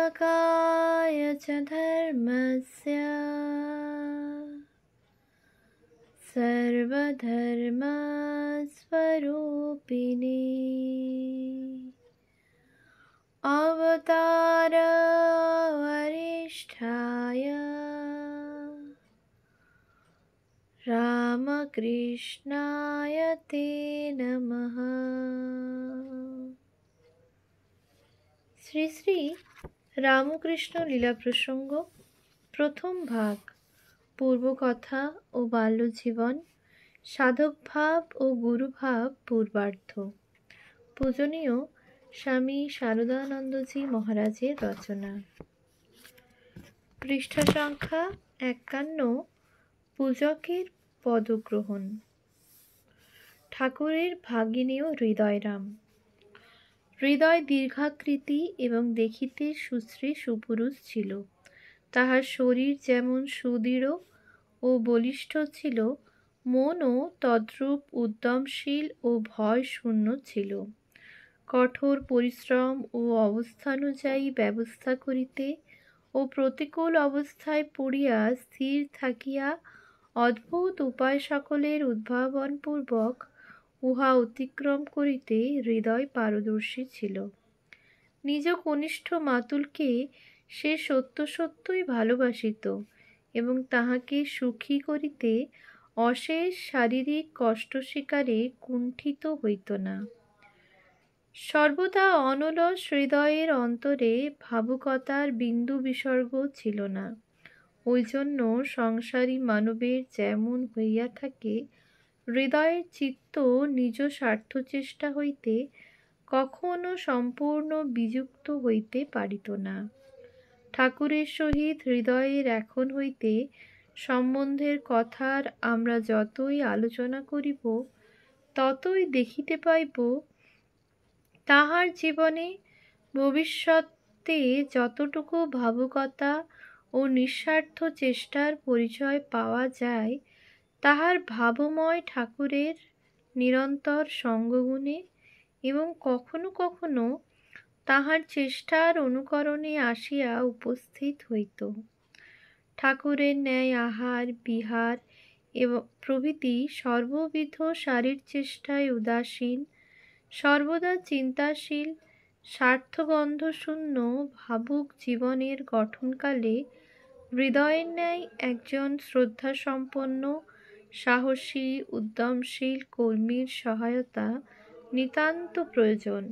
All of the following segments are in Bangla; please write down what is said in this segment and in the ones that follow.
संस्थापकाय च धर्मस्य सर्वधर्मस्वरूपिणे अवतारवरिष्ठाय रामकृष्णाय ते नमः। শ্রী শ্রী রামকৃষ্ণ লীলা প্রসঙ্গ প্রথম ভাগ, পূর্বকথা ও বাল্যজীবন, সাধকভাব ও গুরুভাব পূর্বার্ধ। পূজনীয় স্বামী শারদানন্দজি মহারাজের রচনা। পৃষ্ঠা সংখ্যা 51। পূজকের পদগ্রহণ। ঠাকুরের ভাগিনীয় হৃদয়রাম। হৃদয় দীর্ঘাকৃতি এবং দেখিতে সুশ্রী সুপুরুষ ছিল। তাহার শরীর যেমন সুদৃঢ় ও বলিষ্ঠ ছিল, মনও তদ্রূপ উদ্যমশীল ও ভয় শূন্য ছিল। কঠোর পরিশ্রম ও অবস্থানুযায়ী ব্যবস্থা করিতে ও প্রতিকূল অবস্থায় পড়িয়া স্থির থাকিয়া অদ্ভুত উপায় সকলের উদ্ভাবনপূর্বক উহা অতিক্রম করিতে হৃদয় পারদর্শী ছিল। নিজ কনিষ্ঠ মাতুলকে সে সত্য সত্যই ভালোবাসিত এবং তাহাকে সুখী করিতে অশেষ শারীরিক কষ্ট স্বীকারে কুণ্ঠিত হইত না। সর্বদা অনলস হৃদয়ের অন্তরে ভাবুকতার বিন্দু বিসর্গ ছিল না। ওই জন্য সংসারী মানবের যেমন হইয়া থাকে, হৃদয়ের চিত্ত নিজ স্বার্থচেষ্টা হইতে কখনো সম্পূর্ণ বিযুক্ত হইতে পারিত না। ঠাকুরের সহিত হৃদয়ের এখন হইতে সম্বন্ধের কথার আমরা যতই আলোচনা করিব, ততই দেখিতে পাইব তাহার জীবনে ভবিষ্যতে যতটুকু ভাবুকতা ও নিঃস্বার্থ চেষ্টার পরিচয় পাওয়া যায়, তাহার ভাবময় ঠাকুরের নিরন্তর সঙ্গগুণে এবং কখনো কখনো তাহার চেষ্টার অনুকরণে আসিয়া উপস্থিত হইত। ঠাকুরের ন্যায় আহার বিহার এবং প্রভৃতি সর্ববিধ শারীর চেষ্টায় উদাসীন, সর্বদা চিন্তাশীল, স্বার্থগন্ধশূন্য ভাবুক জীবনের গঠনকালে হৃদয়ের ন্যায় একজন শ্রদ্ধাসম্পন্ন, সাহসী, উদ্যমশীল কর্মীর সহায়তা নিতান্ত প্রয়োজন।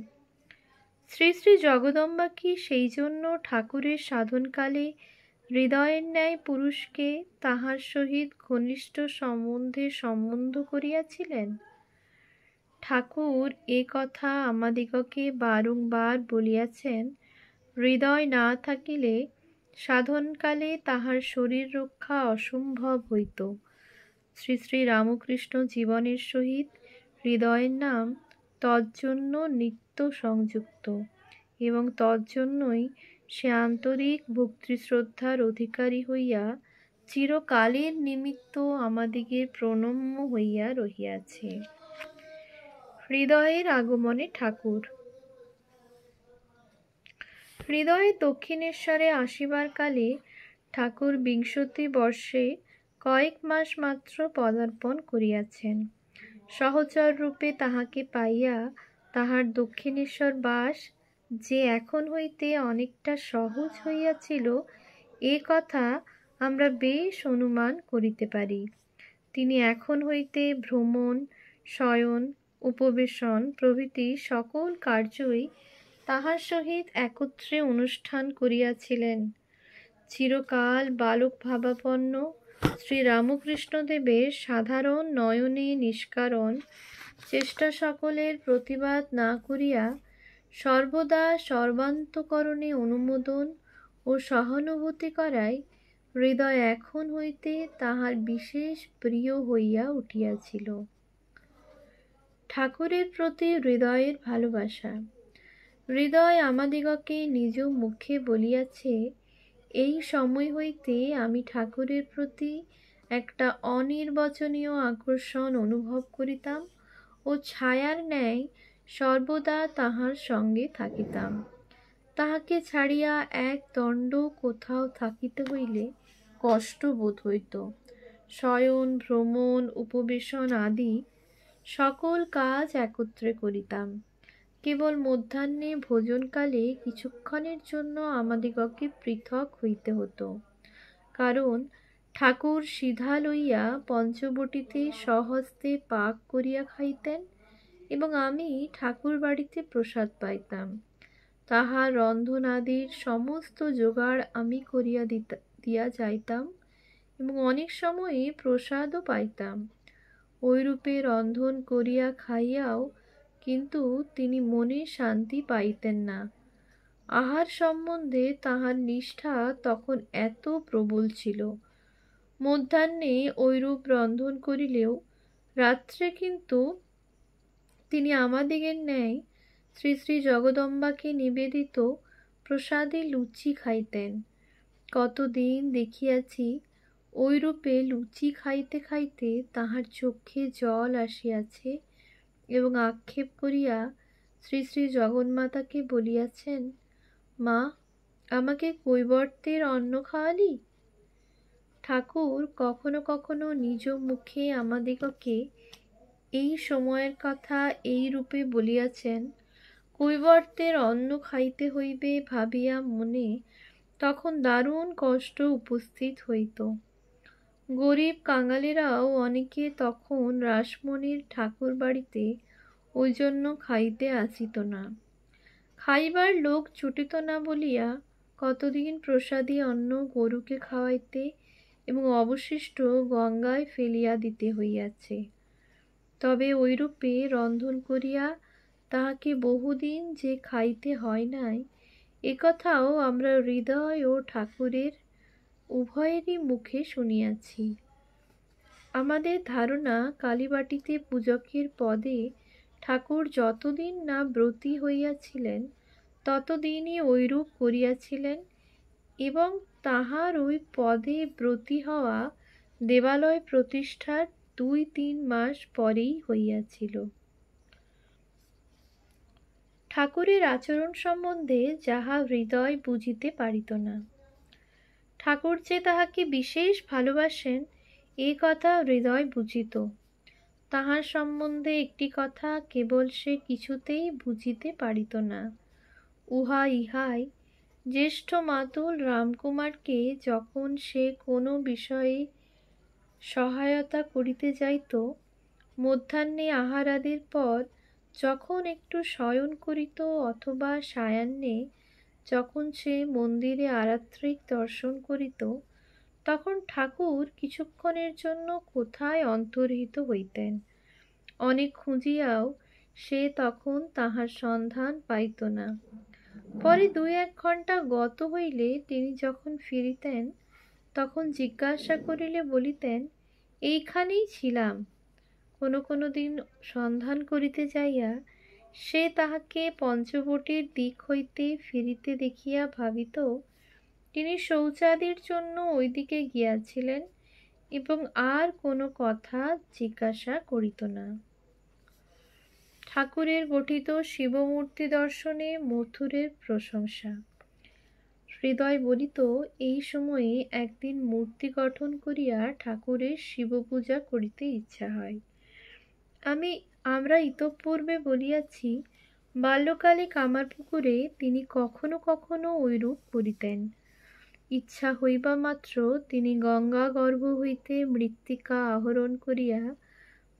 শ্রী শ্রী জগদম্বা কি সেই জন্য ঠাকুরের সাধনকালে হৃদয়ের ন্যায় পুরুষকে তাহার সহিত ঘনিষ্ঠ সম্বন্ধে সম্বন্ধ করিয়াছিলেন? ঠাকুর এ কথা আমাদিগকে বারংবার বলিয়াছেন। হৃদয় না থাকিলে সাধনকালে তাহার শরীর রক্ষা অসম্ভব হইত। শ্রী শ্রী রামকৃষ্ণ জীবনের সহিত হৃদয়ের নাম তজ্জন্য নিত্য সংযুক্ত এবং তজ্জন্যই সে আন্তরিক ভক্তিশ্রদ্ধার অধিকারী হইয়া চিরকালের নিমিত্ত আমাদিগের প্রণম্য হইয়া রহিয়াছে। হৃদয়ের আগমনে ঠাকুর। হৃদয়ে দক্ষিণেশ্বরে আসিবার কালে ঠাকুর ২০ বর্ষে কয়েক মাস মাত্র পদার্পণ করিয়াছেন। সহচর রূপে তাহাকে পাইয়া তাহার দক্ষিণেশ্বর বাস যে এখন হইতে অনেকটা সহজ হইয়াছিল, এ কথা আমরা বেশ অনুমান করিতে পারি। তিনি এখন হইতে ভ্রমণ, শয়ন, উপবেশন প্রভৃতি সকল কার্যই তাহার সহিত একত্রে অনুষ্ঠান করিয়াছিলেন। চিরকাল বালক ভাবাপন্ন শ্রীরামকৃষ্ণদেবের সাধারণ নয়নে নিষ্কারণ চেষ্টা সকলের প্রতিবাদ না করিয়া সর্বদা সর্বান্তঃকরণে অনুমোদন ও সহানুভূতি করায় হৃদয় এখন হইতে তাহার বিশেষ প্রিয় হইয়া উঠিয়াছিল। ঠাকুরের প্রতি হৃদয়ের ভালোবাসা। হৃদয় আমাদিগকে নিজ মুখে বলিয়াছে, এই সময় হইতে আমি ঠাকুরের প্রতি একটা অনির্বচনীয় আকর্ষণ অনুভব করিতাম ও ছায়ার ন্যায় সর্বদা তাহার সঙ্গে থাকিতাম। তাহাকে ছাড়িয়া এক দণ্ড কোথাও থাকিতে হইলে কষ্ট বোধ হইত। শয়ন, ভ্রমণ, উপবেশন আদি সকল কাজ একত্রে করিতাম। কেবল মধ্যাহ্নে ভোজনকালে কিছুক্ষণের জন্য আমাদিগকে পৃথক হইতে হতো, কারণ ঠাকুর সিধা লইয়া পঞ্চবটিতে স্বহস্তে পাক করিয়া খাইতেন এবং আমি ঠাকুর বাড়িতে প্রসাদ পাইতাম। তাহার রন্ধনাদির সমস্ত জোগাড় আমি করিয়া দিয়া যাইতাম এবং অনেক সময়ে প্রসাদও পাইতাম। ওইরূপে রন্ধন করিয়া খাইয়াও কিন্তু তিনি মনে শান্তি পাইতেন না। আহার সম্বন্ধে তাহার নিষ্ঠা তখন এত প্রবল ছিল। মধ্যাহ্নে ঐরূপ রন্ধন করিলেও রাত্রে কিন্তু তিনি আমাদিগের ন্যায় শ্রী শ্রী জগদম্বাকে নিবেদিত প্রসাদে লুচি খাইতেন। কতদিন দেখিয়াছি ওইরূপে লুচি খাইতে খাইতে তাহার চক্ষে জল আসিয়াছে এবং আক্ষেপ করিয়া শ্রী শ্রী জগন্মাতাকে বলিয়াছেন, মা, আমাকে কৈবর্তের অন্ন খাওয়ালি? ঠাকুর কখনো কখনো নিজ মুখে আমাদিগকে এই সময়ের কথা এই রূপে বলিয়াছেন। কৈবর্তের অন্ন খাইতে হইবে ভাবিয়া মনে তখন দারুণ কষ্ট উপস্থিত হইত। গরিব কাঙালেরাও অনেকে তখন রাসমণির ঠাকুর বাড়িতে ওই জন্য খাইতে আসিত না। খাইবার লোক ছুটিত না বলিয়া কতদিন প্রসাদী অন্ন গরুকে খাওয়াইতে এবং অবশিষ্ট গঙ্গায় ফেলিয়া দিতে হইয়াছে। তবে ওইরূপে রন্ধন করিয়া তাহাকে বহুদিন যে খাইতে হয় নাই, একথাও আমরা হৃদয় ও ঠাকুরের উভয়েরই মুখে শুনিয়াছি। আমাদের ধারণা কালীবাটিতে পূজকের পদে ঠাকুর যতদিন না ব্রতী হইয়াছিলেন ততদিনই ঐরূপ করিয়াছিলেন এবং তাহার ওই পদে ব্রতী হওয়া দেবালয় প্রতিষ্ঠার 2-3 মাস পরেই হইয়াছিল। ঠাকুরের আচরণ সম্বন্ধে যাহা হৃদয় বুঝিতে পারিত না। ঠাকুর যে তাহাকে বিশেষ ভালোবাসেন এ কথা হৃদয় বুঝিত। তাহার সম্বন্ধে একটি কথা কেবল সে কিছুতেই বুঝিতে পারিত না, উহা ইহাই, জ্যেষ্ঠ মাতুল রামকুমারকে যখন সে কোনো বিষয়ে সহায়তা করিতে যাইত, মধ্যাহ্নে আহারাদির পর যখন একটু শয়ন করিত অথবা সায়াহ্নে যখন সে মন্দিরে আরাত্রিক দর্শন করিত, তখন ঠাকুর কিছুক্ষণের জন্য কোথায় অন্তর্হিত হইতেন। অনেক খুঁজিয়াও সে তখন তাহার সন্ধান পাইত না। পরে 2-1 ঘণ্টা গত হইলে তিনি যখন ফিরিতেন তখন জিজ্ঞাসা করিলে বলিতেন, এইখানেই ছিলাম। কোনো কোনো দিন সন্ধান করিতে যাইয়া সে তাহাকে পঞ্চবটির দিক হইতে ফিরিতে দেখিয়া ভাবিত তিনি শৌচাদির জন্য ওইদিকে গিয়াছিলেন এবং আর কোনো কথা জিজ্ঞাসা করিত না। ঠাকুরের গঠিত শিবমূর্তি দর্শনে মথুরের প্রশংসা। হৃদয় বলিত, এই সময়ে একদিন মূর্তি গঠন করিয়া ঠাকুরের শিবপূজা করিতে ইচ্ছা হয়। আমরা ইতঃপূর্বে বলিয়াছি, বাল্যকালে কামারপুকুরে তিনি কখনো কখনো ঐরূপ করিতেন। ইচ্ছা হইবা মাত্র তিনি গঙ্গা গর্ভ হইতে মৃত্তিকা আহরণ করিয়া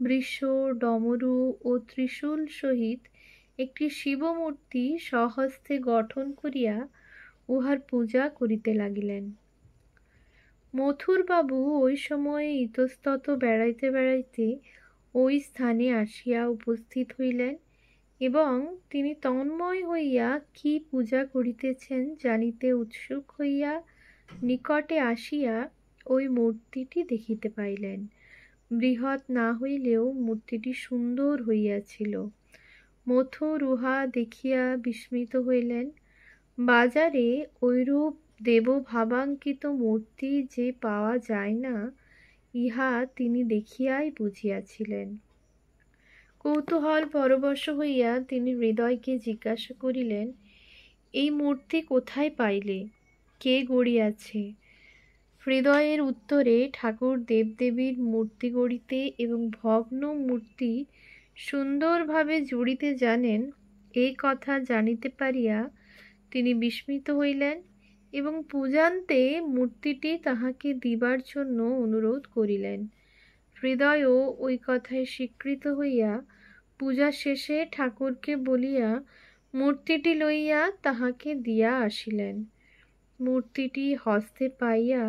বৃষ, ডমরু ও ত্রিশূল সহিত একটি শিবমূর্তি স্বহস্তে গঠন করিয়া উহার পূজা করিতে লাগিলেন। মথুরবাবু ওই সময়ে ইতস্তত বেড়াইতে বেড়াইতে ওই স্থানে আসিয়া উপস্থিত হইলেন এবং তিনি তন্ময় হইয়া কি পূজা করিতেছেন জানিতে উৎসুক হইয়া নিকটে আসিয়া ওই মূর্তিটি দেখিতে পাইলেন। বৃহৎ না হইলেও মূর্তিটি সুন্দর হইয়াছিল। মথুর উহা দেখিয়া বিস্মিত হইলেন। বাজারে ঐরূপ দেবভাবাঙ্কিত মূর্তি যে পাওয়া যায় না, ইহা তিনি দেখিয়াই বুঝিয়াছিলেন। কৌতূহল পরবশ হইয়া তিনি হৃদয়কে জিজ্ঞাসা করিলেন, এই মূর্তি কোথায় পাইলে? কে গড়িয়াছে? হৃদয়ের উত্তরে ঠাকুর দেবদেবীর মূর্তি গড়িতে এবং ভগ্ন মূর্তি সুন্দরভাবে জুড়িতে জানেন, এই কথা জানিতে পারিয়া তিনি বিস্মিত হইলেন এবং পূজান্তে মূর্তিটি তাহাকে দিবার জন্য অনুরোধ করিলেন। হৃদয়ও ওই কথায় স্বীকৃত হইয়া পূজা শেষে ঠাকুরকে বলিয়া মূর্তিটি লইয়া তাহাকে দিয়া আসিলেন। মূর্তিটি হস্তে পাইয়া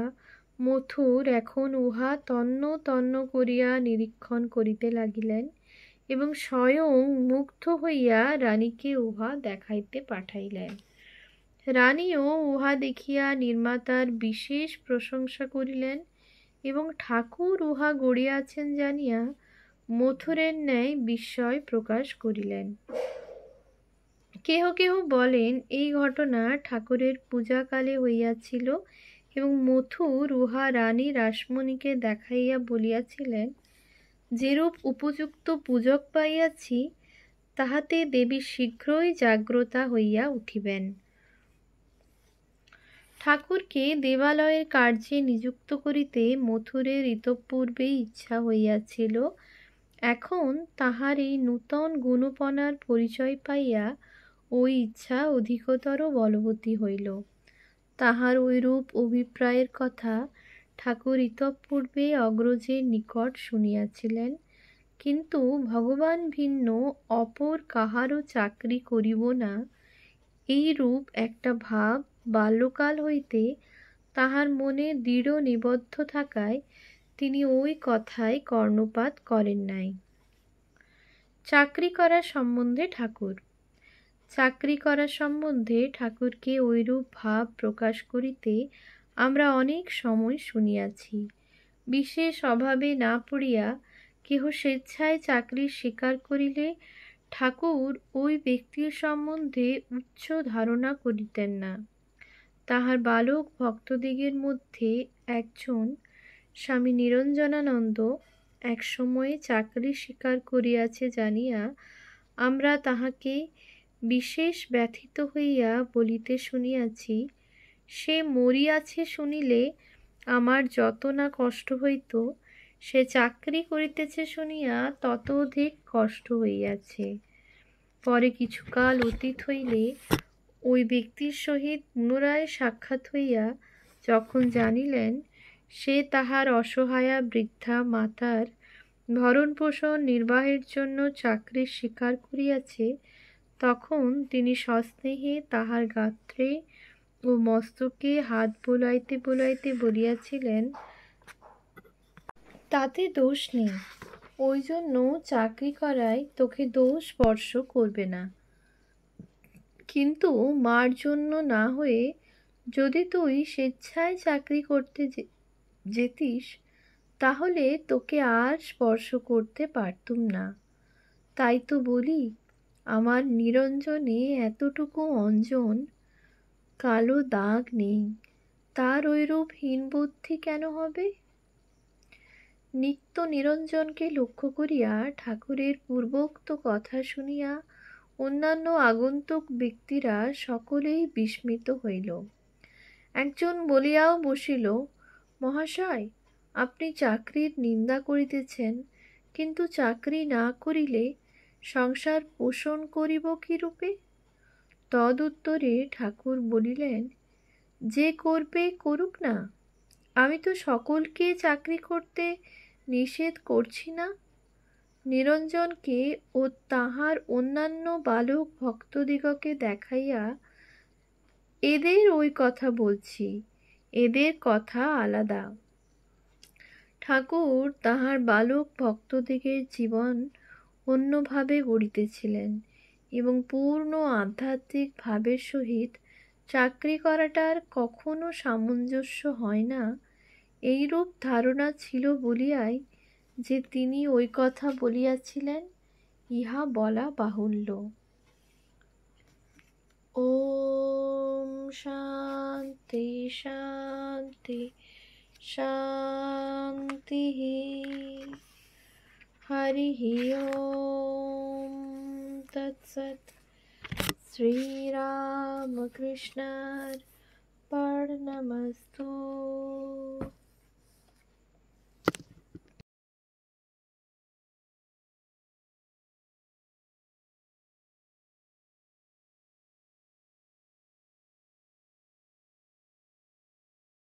মথুর এখন উহা তন্ন তন্ন করিয়া নিরীক্ষণ করিতে লাগিলেন এবং স্বয়ং মুগ্ধ হইয়া রানীকে উহা দেখাইতে পাঠাইলেন। রানীও উহা দেখিয়া নির্মাতার বিশেষ প্রশংসা করিলেন এবং ঠাকুর উহা গড়িয়াছেন জানিয়া মথুরের ন্যায় বিস্ময় প্রকাশ করিলেন। কেহ কেহ বলেন এই ঘটনা ঠাকুরের পূজাকালে হইয়াছিল এবং মথুর উহা রানী রাসমণিকে দেখাইয়া বলিয়াছিলেন, যেরূপ উপযুক্ত পূজক পাইয়াছি তাহাতে দেবী শীঘ্রই জাগ্রতা হইয়া উঠিবেন। ঠাকুরকে দেবালয়ের কার্যে নিযুক্ত করিতে মথুরের ইতঃপূর্বেই ইচ্ছা হইয়াছিল। এখন তাহার এই নূতন গুণপনার পরিচয় পাইয়া ওই ইচ্ছা অধিকতর বলবতী হইল। তাহার ঐরূপ অভিপ্রায়ের কথা ঠাকুর ইতঃপূর্বে অগ্রজের নিকট শুনিয়াছিলেন, কিন্তু ভগবান ভিন্ন অপর কাহারও চাকরি করিব না, এইরূপ একটা ভাব বাল্যকাল হইতে তাহার মনে দৃঢ় নিবদ্ধ থাকায় তিনি ওই কথায় কর্ণপাত করেন নাই। চাকরি করা সম্বন্ধে ঠাকুর। চাকরি করা সম্বন্ধে ঠাকুরকে ঐরূপ ভাব প্রকাশ করিতে আমরা অনেক সময় শুনিয়াছি। বিশেষ অভাবে না পড়িয়া কেহ স্বেচ্ছায় চাকরির স্বীকার করিলে ঠাকুর ওই ব্যক্তির সম্বন্ধে উচ্চ ধারণা করিতেন না। তাহার বালক ভক্তদিগের মধ্যে একজন স্বামী নিরঞ্জনানন্দ এক সময়ে চাকরি স্বীকার করিয়াছে জানিয়া আমরা তাহাকে বিশেষ ব্যথিত হইয়া বলিতে শুনিয়াছি, সে মরিয়াছে শুনিলে আমার যত না কষ্ট হইত, সে চাকরি করিতেছে শুনিয়া তত অধিক কষ্ট হইয়াছে। পরে কিছুকাল অতীত হইলে ওই ব্যক্তির সহিত পুনরায় সাক্ষাৎ হইয়া যখন জানিলেন সে তাহার অসহায়া বৃদ্ধা মাতার ভরণ পোষণ নির্বাহের জন্য চাকরি স্বীকার করিয়াছে, তখন তিনি সস্নেহে তাহার গাত্রে ও মস্তকে হাত বোলাইতে বোলাইতে বলিয়াছিলেন, তাতে দোষ নেই, ওই জন্য চাকরি করায় তোকে দোষ স্পর্শ করবে না, কিন্তু মার জন্য না হয়ে যদি তুই স্বেচ্ছায় চাকরি করতে যেতিস তাহলে তোকে আর স্পর্শ করতে পারতুম না। তাই তো বলি, আমার নিরঞ্জনে এতটুকু অঞ্জন কালো দাগ নেই, তার ঐরূপ হীনবুদ্ধি কেন হবে? নিত্য নিরঞ্জনকে লক্ষ্য করিয়া ঠাকুরের পূর্বোক্ত কথা শুনিয়া অন্যান্য আগন্তুক ব্যক্তিরা সকলেই বিস্মিত হইল। একজন বলিয়াও বসিল, মহাশয়, আপনি চাকরির নিন্দা করিতেছেন, কিন্তু চাকরি না করিলে সংসার পোষণ করিব কি রূপে? তদুত্তরে ঠাকুর বলিলেন, যে করবে করুক না, আমি তো সকলকে চাকরি করতে নিষেধ করছি না। নিরঞ্জনকে ও তাহার অন্যান্য বালক ভক্তদিগকে দেখাইয়া এদের ওই কথা বলছি, এদের কথা আলাদা। ঠাকুর তাহার বালক ভক্তদিগের জীবন অন্যভাবে গড়িতেছিলেন এবং পূর্ণ আধ্যাত্মিক ভাবের সহিত চাকরি করাটার কখনো সামঞ্জস্য হয় না, এইরূপ ধারণা ছিল বলিয়াই যে তিনি ওই কথা বলিয়াছিলেন, ইহা বলা বাহুল্য। ওম শান্তি শান্তি শান্তি। হরি ওম তৎসৎ। শ্রীরামকৃষ্ণার্পণমস্তু।